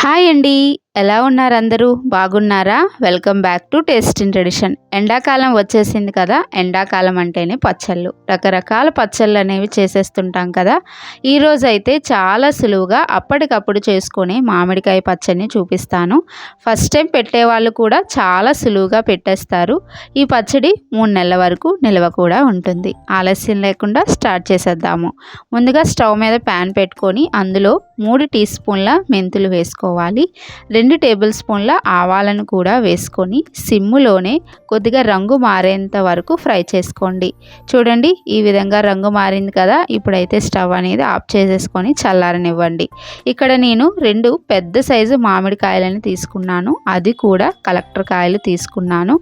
Hi అండి. ఎలా ఉన్నారు అందరూ? బాగున్నారా? Welcome back to taste in tradition. ఎండాకాలం వచ్చేసింది కదా! ఎండాకాలం అంటేనే పచ్చళ్ళు. రకరకాల పచ్చళ్ళు అనేవి చేసేస్తుంటాం కదా! ఈరోజైతే చాలా సులువుగా అప్పటికప్పుడు చేసుకునే మామిడికాయ పచ్చడిని చూపిస్తాను. ఫస్ట్ టైం పెట్టేవాళ్ళు కూడా చాలా సులువుగా పెట్టేస్తారు. ఈ పచ్చడి 3 నెలల వరకు నిల్వ కూడా ఉంటుంది. ఆలస్యం లేకుండా స్టార్ట్ చేసేద్దాము. ముందుగా స్టవ్ మీద ప్యాన్ పెట్టుకొని అందులో 3 టీ స్పూన్ల మెంతులు వేసుకోవాలి. 2 టేబుల్ స్పూన్ల ఆవాలను కూడా వేసుకొని సిమ్ములోనే కొద్దిగా రంగు మారేంత వరకు ఫ్రై చేసుకోండి. చూడండి, ఈ విధంగా రంగు మారింది కదా! ఇప్పుడైతే స్టవ్ అనేది ఆఫ్ చేసేసుకొని చల్లారనివ్వండి. ఇక్కడ నేను 2 పెద్ద సైజు మామిడికాయలను తీసుకున్నాను. అది కూడా కలెక్టర్ కాయలు తీసుకున్నాను.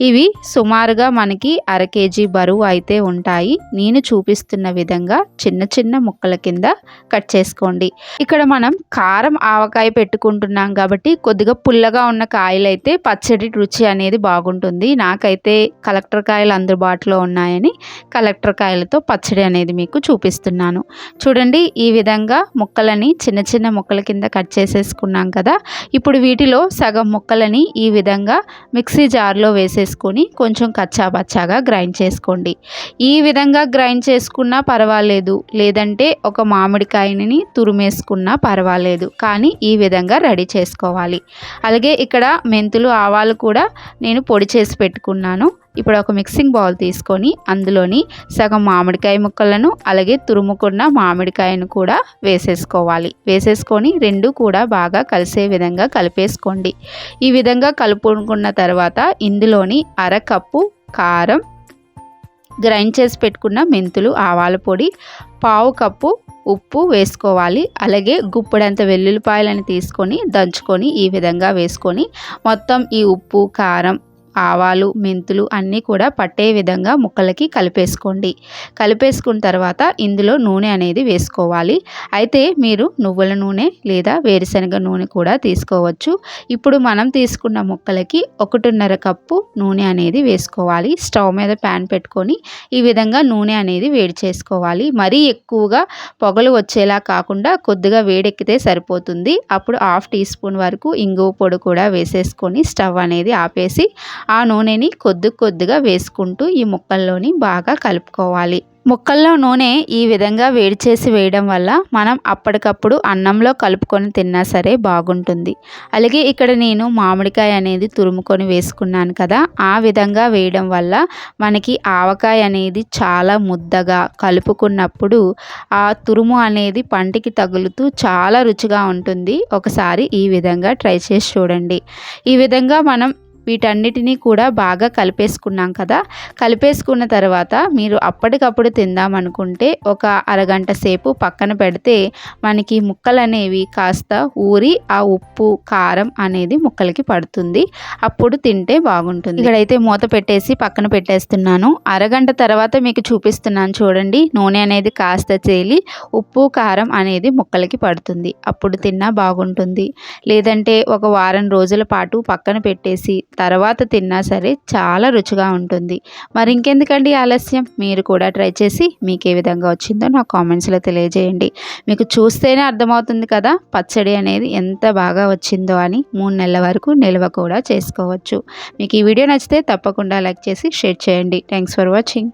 ఇవి సుమారుగా మనకి 1/2 కేజీ బరువు అయితే ఉంటాయి. నేను చూపిస్తున్న విధంగా చిన్న చిన్న ముక్కల కింద కట్ చేసుకోండి. ఇక్కడ మనం కారం ఆవకాయ పెట్టుకుంటున్నాం కాబట్టి కొద్దిగా పుల్లగా ఉన్న కాయలైతే పచ్చడి రుచి అనేది బాగుంటుంది. నాకైతే కలెక్టర్ కాయలు అందుబాటులో ఉన్నాయని కలెక్టర్ కాయలతో పచ్చడి అనేది మీకు చూపిస్తున్నాను. చూడండి, ఈ విధంగా ముక్కలని చిన్న చిన్న ముక్కల కింద కట్ చేసేసుకున్నాం కదా! ఇప్పుడు వీటిలో సగం ముక్కలని ఈ విధంగా మిక్సీ జార్లో వేసేసుకొని కొంచెం కచ్చాబచ్చాగా గ్రైండ్ చేసుకోండి. ఈ విధంగా గ్రైండ్ చేసుకున్నా పర్వాలేదు, లేదంటే ఒక మామిడికాయని తురిమేసుకున్నా పర్వాలేదు, కానీ ఈ విధంగా రెడీ చేసుకోవాలి. అలాగే ఇక్కడ మెంతులు ఆవాలు కూడా నేను పొడి చేసి పెట్టుకున్నాను. ఇప్పుడు ఒక మిక్సింగ్ బౌల్ తీసుకొని అందులోని సగం మామిడికాయ ముక్కలను అలాగే తురుముకున్న మామిడికాయను కూడా వేసేసుకొని 2 కూడా బాగా కలిసే విధంగా కలిపేసుకోండి. ఈ విధంగా కలుపుకున్న తర్వాత ఇందులోని 1/2 కప్పు కారం, గ్రైండ్ చేసి పెట్టుకున్న మెంతులు ఆవాల పొడి, 1/2 కప్పు ఉప్పు వేసుకోవాలి. అలాగే గుప్పెడంత వెల్లుల్లిపాయలను తీసుకొని దంచుకొని ఈ విధంగా వేసుకొని మొత్తం ఈ ఉప్పు, కారం, ఆవాలు, మెంతులు అన్నీ కూడా పట్టే విధంగా ముక్కలకి కలిపేసుకున్న తర్వాత ఇందులో నూనె అనేది వేసుకోవాలి. అయితే మీరు నువ్వుల నూనె లేదా వేరుశనగ నూనె కూడా తీసుకోవచ్చు. ఇప్పుడు మనం తీసుకున్న ముక్కలకి 1.5 కప్పు నూనె అనేది వేసుకోవాలి. స్టవ్ మీద ప్యాన్ పెట్టుకొని ఈ విధంగా నూనె అనేది వేడి చేసుకోవాలి. మరీ ఎక్కువగా పొగలు వచ్చేలా కాకుండా కొద్దిగా వేడెక్కితే సరిపోతుంది. అప్పుడు 1/2 టీ స్పూన్ వరకు ఇంగువ పొడి కూడా వేసేసుకొని స్టవ్ అనేది ఆపేసి ఆ నూనెని కొద్దిగా వేసుకుంటూ ఈ ముక్కల్లోని బాగా కలుపుకోవాలి. ముక్కల్లో నూనె ఈ విధంగా వేడి చేసి వేయడం వల్ల మనం అప్పటికప్పుడు అన్నంలో కలుపుకొని తిన్నా సరే బాగుంటుంది. అలాగే ఇక్కడ నేను మామిడికాయ అనేది తురుముకొని వేసుకున్నాను కదా! ఆ విధంగా వేయడం వల్ల మనకి ఆవకాయ అనేది చాలా ముద్దగా కలుపుకున్నప్పుడు ఆ తురుము అనేది పంటికి తగులుతూ చాలా రుచిగా ఉంటుంది. ఒకసారి ఈ విధంగా ట్రై చేసి చూడండి. ఈ విధంగా మనం వీటన్నిటినీ కూడా బాగా కలిపేసుకున్నాం కదా! కలిపేసుకున్న తర్వాత మీరు అప్పటికప్పుడు తిందామనుకుంటే ఒక అరగంట సేపు పక్కన పెడితే మనకి ముక్కలు అనేవి కాస్త ఊరి ఆ ఉప్పు, కారం అనేది ముక్కలకి పడుతుంది. అప్పుడు తింటే బాగుంటుంది. ఇక్కడైతే మూత పెట్టేసి పక్కన పెట్టేస్తున్నాను. అరగంట తర్వాత మీకు చూపిస్తున్నాను చూడండి. నూనె అనేది కాస్త తేలి ఉప్పు, కారం అనేది ముక్కలకి పడుతుంది. అప్పుడు తిన్నా బాగుంటుంది. లేదంటే ఒక వారం రోజుల పాటు పక్కన పెట్టేసి తర్వాత తిన్నా సరే చాలా రుచిగా ఉంటుంది. మరి ఇంకెందుకండి ఆలస్యం, మీరు కూడా ట్రై చేసి మీకు ఏ విధంగా వచ్చిందో నాకు కామెంట్స్లో తెలియజేయండి. మీకు చూస్తేనే అర్థమవుతుంది కదా పచ్చడి అనేది ఎంత బాగా వచ్చిందో అని. 3 నెలల వరకు నిల్వ కూడా చేసుకోవచ్చు. మీకు ఈ వీడియో నచ్చితే తప్పకుండా లైక్ చేసి షేర్ చేయండి. Thanks for watching.